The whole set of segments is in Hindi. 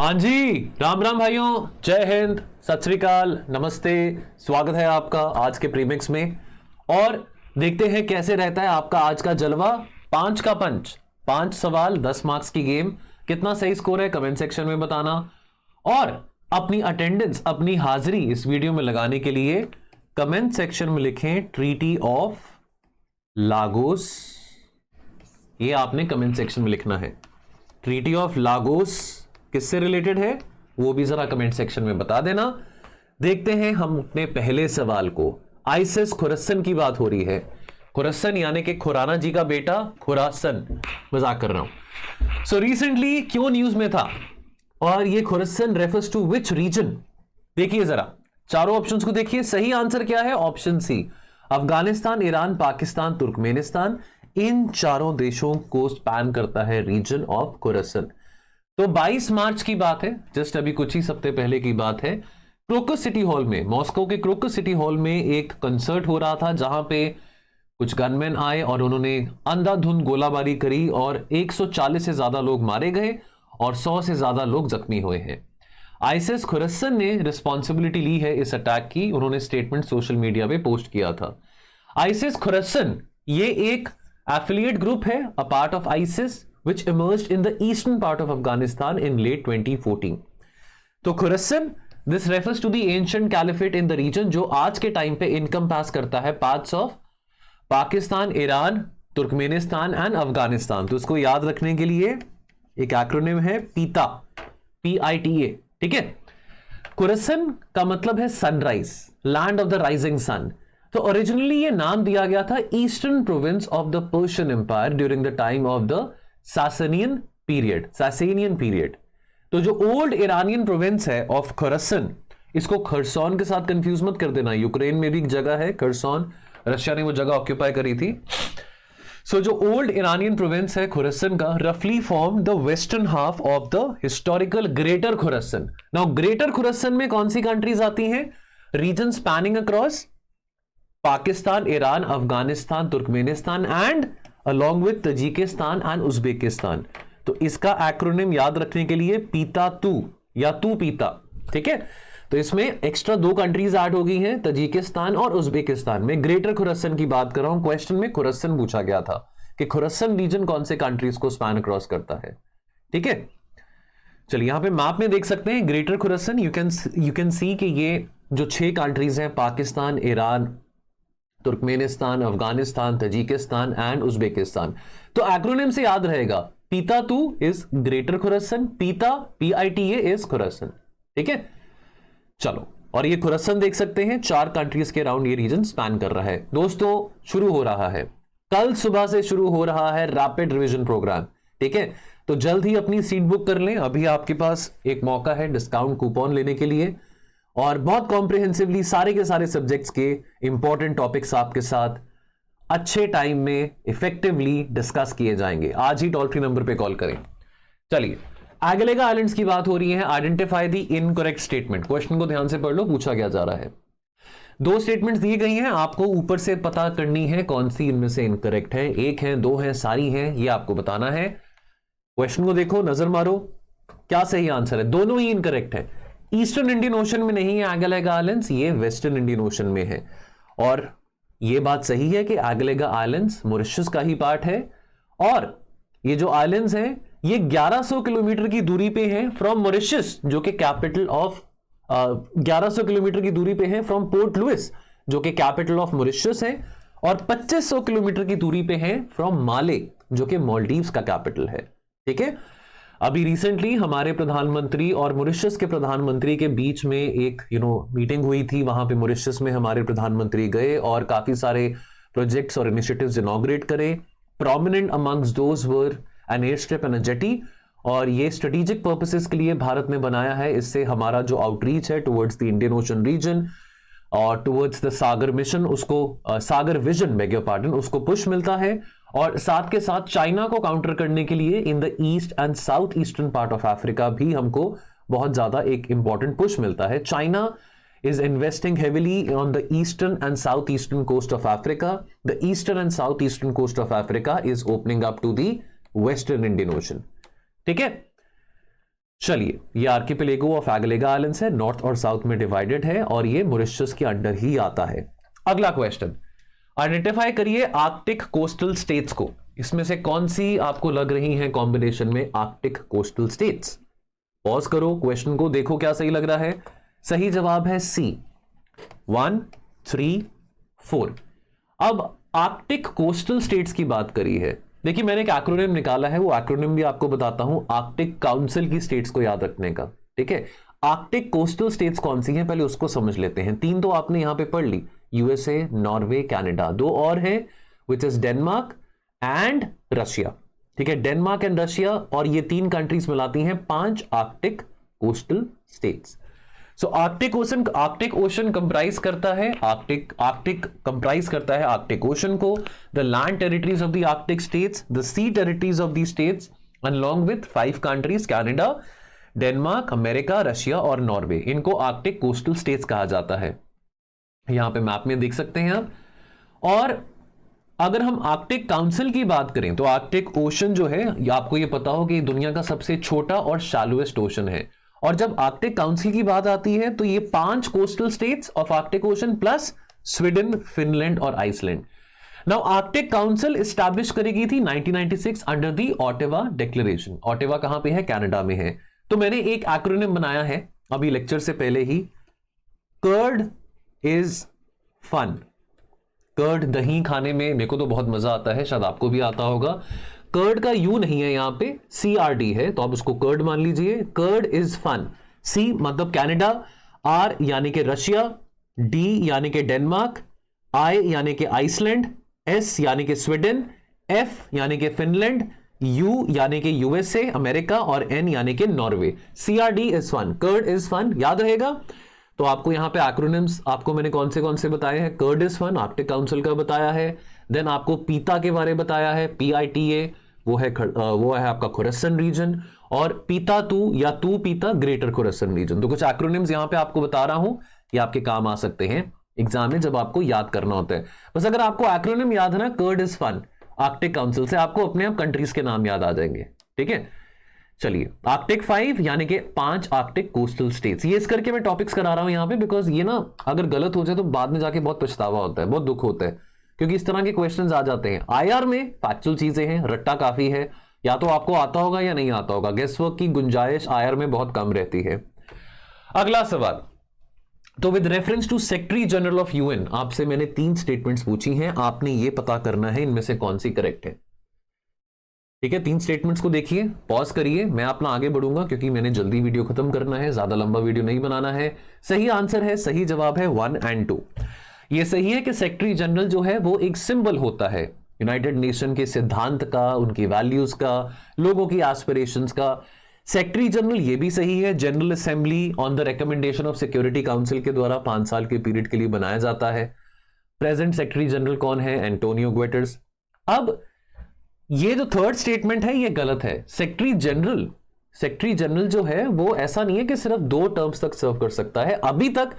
हाँ जी, राम राम भाइयों, जय हिंद, सत श्री अकाल, नमस्ते। स्वागत है आपका आज के प्रीमिक्स में। और देखते हैं कैसे रहता है आपका आज का जलवा। 5 का पंच, 5 सवाल 10 मार्क्स की गेम। कितना सही स्कोर है कमेंट सेक्शन में बताना। और अपनी अटेंडेंस, अपनी हाजिरी इस वीडियो में लगाने के लिए कमेंट सेक्शन में लिखें ट्रीटी ऑफ लागोस। ये आपने कमेंट सेक्शन में लिखना है। ट्रीटी ऑफ लागोस किससे रिलेटेड है वो भी जरा कमेंट सेक्शन में बता देना। देखते हैं हम अपने पहले सवाल को। आइसिस खुरसन की बात हो रही है। खुरसन यानी कि खुराना जी का बेटा खुरासन, मजाक कर रहा हूं। सो रिसेंटली क्यों न्यूज में था और ये खुरसन रेफर्स टू विच रीजन? देखिए जरा चारों ऑप्शंस को देखिए। सही आंसर क्या है? Option C, Afghanistan, Iran, Pakistan, Turkmenistan. इन चारों देशों को स्पैन करता है रीजन ऑफ खुरसन। तो 22 मार्च की बात है, जस्ट अभी कुछ ही हफ्ते पहले की बात है। क्रोकस सिटी हॉल में, मॉस्को के क्रोकस सिटी हॉल में एक कंसर्ट हो रहा था जहां पे कुछ गनमैन आए और उन्होंने अंधाधुंध गोलाबारी करी और 140 से ज्यादा लोग मारे गए और 100 से ज्यादा लोग जख्मी हुए हैं। आइसिस खुरसन ने रिस्पॉन्सिबिलिटी ली है इस अटैक की। उन्होंने स्टेटमेंट सोशल मीडिया पे पोस्ट किया था। आइसिस खुरसन ये एक एफिलिएट ग्रुप है, a part of ISIS which emerged in the eastern part of Afghanistan in late 2014. तो खुरसन, this refers to the ancient caliphate in the region जो आज के टाइम पे इनकम पास करता है parts of Pakistan, Iran, Turkmenistan and Afghanistan. तो इसको याद रखने के लिए एक एक्रोनिम है पीता, PITA, ठीक है। खुरसन का मतलब है sunrise, land of the rising sun. तो ओरिजिनली ये नाम दिया गया था eastern province of the Persian empire during the time of the Sasanian period. तो जो ओल्ड ईरानियन प्रोविंस है ऑफ खुरसन, इसको खरसोन के साथ कंफ्यूज मत कर देना। यूक्रेन में भी एक जगह है खरसोन, रशिया ने वो जगह ऑक्यूपाई करी थी। सो जो ओल्ड ईरानियन प्रोविंस है खुरसन का, रफली form the western half of the historical greater Khorasan. Now greater Khorasan में कौन सी कंट्रीज आती हैं? Region spanning across Pakistan, Iran, Afghanistan, Turkmenistan and along with Tajikistan and Uzbekistan. तो इसका एक्रोनिम याद रखने के लिए पीता तू या तू पीता, ठीक है। तो इसमें एक्स्ट्रा 2 कंट्रीज ऐड हो गई हैं, तजिकिस्तान और उज्बेकिस्तान में। ग्रेटर खुरसन की बात कर रहा हूं। क्वेश्चन में खुरसन पूछा गया था कि खुरसन रीजन कौन से कंट्रीज को स्पैन क्रॉस करता है, ठीक है। चलिए यहां पे मैप में देख सकते हैं ग्रेटर खुरसन। यू कैन सी कि ये जो 6 कंट्रीज हैं, Pakistan, Iran, Turkmenistan, Afghanistan, Tajikistan and Uzbekistan. तो एक्रोनिम से याद रहेगा, पीता तू इज ग्रेटर खुरसन, पीता PITA इज खुरसन, ठीक है। चलो, और ये खुरसन देख सकते हैं 4 कंट्रीज के अराउंड ये रीजन स्पैन कर रहा है। दोस्तों शुरू हो रहा है, कल सुबह से शुरू हो रहा है रैपिड रिवीजन प्रोग्राम, ठीक है। तो जल्द ही अपनी सीट बुक कर लें। अभी आपके पास एक मौका है डिस्काउंट कूपन लेने के लिए और बहुत कॉम्प्रिहेंसिवली सारे के सारे सब्जेक्ट्स के इंपॉर्टेंट टॉपिक्स आपके साथ अच्छे टाइम में इफेक्टिवली डिस्कस किए जाएंगे। आज ही टोल फ्री नंबर पे कॉल करें। चलिए, एगलेगा आइलैंड्स की बात हो रही है। Identify the incorrect statement. Question को ध्यान से पढ़ लो, पूछा क्या जा रहा है। 2 स्टेटमेंट्स दी गई हैं, आपको ऊपर से पता करनी है कौन सी इनमें से इनकरेक्ट है। 1 है, 2 है, सारी हैं, ये आपको बताना है। क्वेश्चन को देखो, नजर मारो, क्या सही आंसर है? दोनों ही इनकरेक्ट है। ईस्टर्न इंडियन ओशन में नहीं है एगलेगा आइलैंड्स, ये वेस्टर्न इंडियन ओशन में है। और ये बात सही है कि एगलेगा आइलैंड्स मॉरिशस का ही पार्ट है। और ये जो आइलैंड्स हैं ये 1100 किलोमीटर की दूरी पे हैं फ्रॉम मॉरिशस, जो कि कैपिटल ऑफ 1100 किलोमीटर की दूरी पे है फ्रॉम पोर्ट लुइस, जो कि कैपिटल ऑफ मॉरिशस है। और 2500 किलोमीटर की दूरी पे है फ्रॉम माले, जो कि मालदीव्स का कैपिटल है, ठीक है। अभी रिसेंटली हमारे प्रधानमंत्री और मॉरिशस के प्रधानमंत्री के बीच में एक मीटिंग हुई थी। वहां पे मॉरिशस में हमारे प्रधानमंत्री गए और काफी सारे प्रोजेक्ट्स और इनिशिएटिव्स इनॉग्रेट करे। Prominent amongst those were N air strip and a jetty. और ये स्ट्रेटेजिक पर्पसेस के लिए भारत ने बनाया है। इससे हमारा जो आउटरीच है towards the Indian Ocean region और टुवर्ड्स द सागर मिशन, उसको Sagar vision, beg your pardon, उसको पुश मिलता है। और साथ के साथ चाइना को काउंटर करने के लिए in the east and south eastern part of Africa भी हमको बहुत ज्यादा एक इंपॉर्टेंट पुश मिलता है। China is investing heavily on the eastern and southeastern coast of Africa. The eastern and southeastern coast of Africa is opening up to the western Indian Ocean. ठीक है, चलिए, ये आर्किपेलेगो ऑफ एगलेगा आइलैंड्स है, नॉर्थ और साउथ में डिवाइडेड है और ये मॉरिशस के अंडर ही आता है। अगला क्वेश्चन, आइडेंटिफाई करिए आर्कटिक कोस्टल स्टेट्स को। इसमें से कौन सी आपको लग रही है कॉम्बिनेशन में आर्कटिक कोस्टल स्टेट्स? पॉज करो, क्वेश्चन को देखो क्या सही लग रहा है। सही जवाब है सी, 1, 3, 4। अब आर्कटिक कोस्टल स्टेट्स की बात करी है। देखिए, मैंने एक एक्रोनिम निकाला है, वो एक्रोनिम भी आपको बताता हूं, आर्कटिक काउंसिल की स्टेट्स को याद रखने का। ठीक है, आर्कटिक कोस्टल स्टेट्स कौन सी हैं पहले उसको समझ लेते हैं। 3 तो आपने यहां पे पढ़ ली, यूएसए, नॉर्वे, कनाडा। 2 और हैं, which is Denmark and Russia. ठीक है, डेनमार्क एंड रशिया, और ये 3 कंट्रीज मिलाती हैं 5 Arctic coastal states. So Arctic Ocean comprise करता है आर्कटिक ओशन को, the land territories of the Arctic states, the sea territories of the states, along with 5 countries, Canada, Denmark, America, Russia और नॉर्वे। इनको आर्कटिक कोस्टल स्टेट्स कहा जाता है। यहां पे मैप में देख सकते हैं आप। और अगर हम आर्कटिक काउंसिल की बात करें तो आर्कटिक ओशन जो है, आपको ये पता हो कि दुनिया का सबसे छोटा और शैलोएस्ट ओशन है। और जब आर्कटिक काउंसिल की बात आती है तो ये 5 coastal states of Arctic ocean plus Sweden, Finland और Iceland. Now Arctic council establish करी गई थी 1996 under the Ottawa declaration. Ottawa कहां पे है? कनाडा में है। तो मैंने एक एक्रोनिम बनाया है अभी लेक्चर से पहले ही, कर्ड इज फन। कर्ड, दही खाने में मेरे को तो बहुत मजा आता है, शायद आपको भी आता होगा। कर्ड का यू नहीं है यहां पे, CRD है, तो आप उसको कर्ड मान लीजिए। Curd is fun. सी मतलब कनाडा, R यानी कि रशिया, D यानी कि डेनमार्क, I यानी कि आइसलैंड, S यानी कि स्वीडन, F यानी कि फिनलैंड, U यानी कि यूएसए अमेरिका और N यानी कि Norway. CRD is fun, curd is fun, याद रहेगा। तो आपको यहां पे एक्रोनिम्स आपको मैंने कौन से बताए हैं? Curd is fun Arctic Council का बताया है। देन आपको पीता के बारे में बताया है, PITA, वो है आपका खोरसन रीजन, और पीता तू या तू पीता ग्रेटर खोरसन रीजन। तो कुछ एक्रोनिम्स यहां पे आपको बता रहा हूं, ये आपके काम आ सकते हैं एग्जाम में जब आपको याद करना होता है। बस अगर आपको एक्रोनिम याद है ना, curd is fun Arctic Council से, आपको अपने आप कंट्रीज के नाम याद आ जाएंगे। ठीक है, चलिए, आर्कटिक 5 यानी कि 5 आर्कटिक कोस्टल स्टेट्स। ये इस करके मैं टॉपिक्स करा रहा हूं यहां पे, बिकॉज ये ना अगर गलत हो जाए तो बाद में जाके बहुत पछतावा होता है, बहुत दुख होता है, क्योंकि इस तरह के क्वेश्चंस आ जाते हैं। IR में फैक्चुअल चीजें हैं, रट्टा काफी है, या तो आपको आता होगा या नहीं आता होगा, गेस वर्क की गुंजाइश IR में बहुत कम रहती है। अगला सवाल, तो with reference to secretary general of UN आपसे मैंने 3 स्टेटमेंट्स पूछी हैं, आपने ये पता करना है इनमें से कौन सी करेक्ट है। ठीक है, 3 स्टेटमेंट्स को देखिए, पॉज करिए, मैं अपना आगे बढ़ूंगा क्योंकि मैंने जल्दी वीडियो खत्म करना है, ज्यादा लंबा वीडियो नहीं बनाना है। सही आंसर है, सही जवाब है 1 और 2। ये सही है कि सेक्रेटरी जनरल जो है वो एक सिंबल होता है यूनाइटेड नेशन के सिद्धांत का, उनकी वैल्यूज का, लोगों की एस्पिरेशंस का। सेक्रेटरी जनरल ये भी सही है, general assembly on the recommendation of security council के द्वारा 5 साल के पीरियड के लिए बनाया जाता है। प्रेजेंट सेक्रेटरी जनरल कौन है? Antonio Guterres. अब ये जो 3rd स्टेटमेंट है ये गलत है। सेक्रेटरी जनरल जो है वो ऐसा नहीं है कि सिर्फ 2 टर्म्स तक सर्व कर सकता है। अभी तक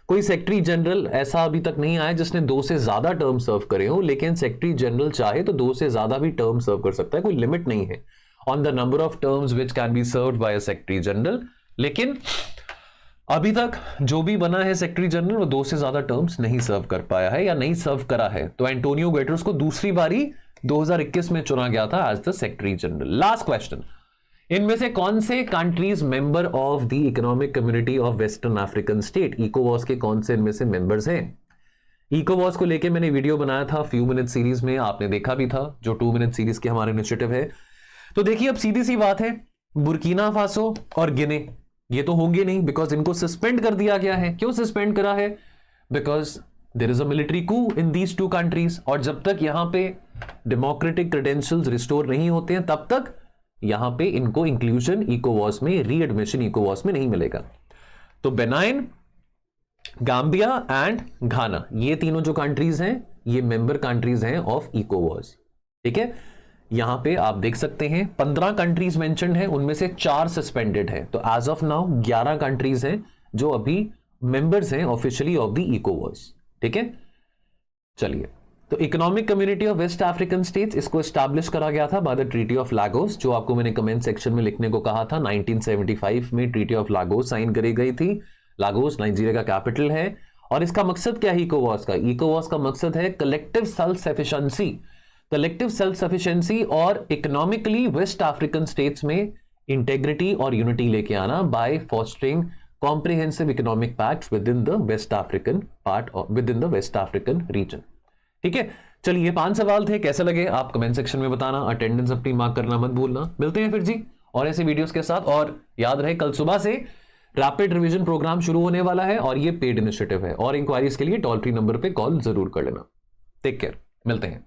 कोई सेक्रेटरी जनरल ऐसा अभी तक नहीं आया जिसने 2 से ज्यादा टर्म सर्व करे हो, लेकिन सेक्रेटरी जनरल चाहे तो 2 से ज्यादा भी टर्म सर्व कर सकता है, कोई लिमिट नहीं है on the number of terms which can be served by a secretary general. लेकिन अभी तक जो भी बना है सेक्रेटरी जनरल वो 2 से ज्यादा टर्म्स नहीं सर्व कर पाया है या नहीं सर्व करा है। तो एंटोनियो गुटेरेस को दूसरी बारी 2021 में चुना गया था as the secretary general. Last question, इनमें से कौन से countries member of the economic community of western African state? इकोवॉस के कौन से इनमें से मेंबर्स हैं? इकोवॉस को लेके मैंने वीडियो बनाया था फ्यू मिनट सीरीज में, आपने देखा भी था, जो 2 मिनट सीरीज के हमारे इनिशिएटिव है। तो देखिए, अब सीधी सी बात है, बुर्किना फासो और गिने ये तो होंगे नहीं, बिकॉज इनको सस्पेंड कर दिया गया है। क्यों सस्पेंड करा है? Because there is a military coup in these 2 countries, और जब तक यहां पे डेमोक्रेटिक क्रेडेंशियल्स रिस्टोर नहीं होते हैं तब तक यहां पे इनको इंक्लूजन इकोवॉस में, रीएडमिशन इकोवॉस में नहीं मिलेगा। तो बेनाइन, गाम्बिया एंड घाना, ये तीनों जो कंट्रीज हैं ये मेंबर कंट्रीज हैं ऑफ इकोवॉस। ठीक है, यहां पे आप देख सकते हैं 15 कंट्रीज मेंशन्ड हैं, उनमें से 4 सस्पेंडेड हैं। तो एज ऑफ नाउ 11 कंट्रीज हैं जो अभी मेंबर्स हैं ऑफिशियली ऑफ द इकोवॉस। ठीक है, चलिए तो Economic community of West African States, इसको एस्टैब्लिश करा गया था by the Treaty of Lagos, जो आपको मैंने कमेंट सेक्शन में लिखने को कहा था। 1975 में ट्रीटी ऑफ लागोस साइन करी गई थी। लागोस नाइजीरिया का कैपिटल है। और इसका मकसद क्या है इकोवॉस का? इकोवॉस का मकसद है कलेक्टिव सेल्फ सफिशिएंसी और इकोनॉमिकली वेस्ट अफ्रीकन स्टेट्स में इंटेग्रिटी और यूनिटी लेके आना by fostering comprehensive economic pact within the West African part, within the West African region. ठीक है, चलिए ये 5 सवाल थे, कैसे लगे आप कमेंट सेक्शन में बताना। अटेंडेंस अपनी मार्क करना मत भूलना। मिलते हैं फिर जी और ऐसे वीडियोस के साथ। और याद रहे कल सुबह से रैपिड रिवीजन प्रोग्राम शुरू होने वाला है और ये पेड इनिशिएटिव है। और इंक्वायरीज के लिए टोल फ्री नंबर पे कॉल जरूर कर लेना। टेक केयर, मिलते हैं।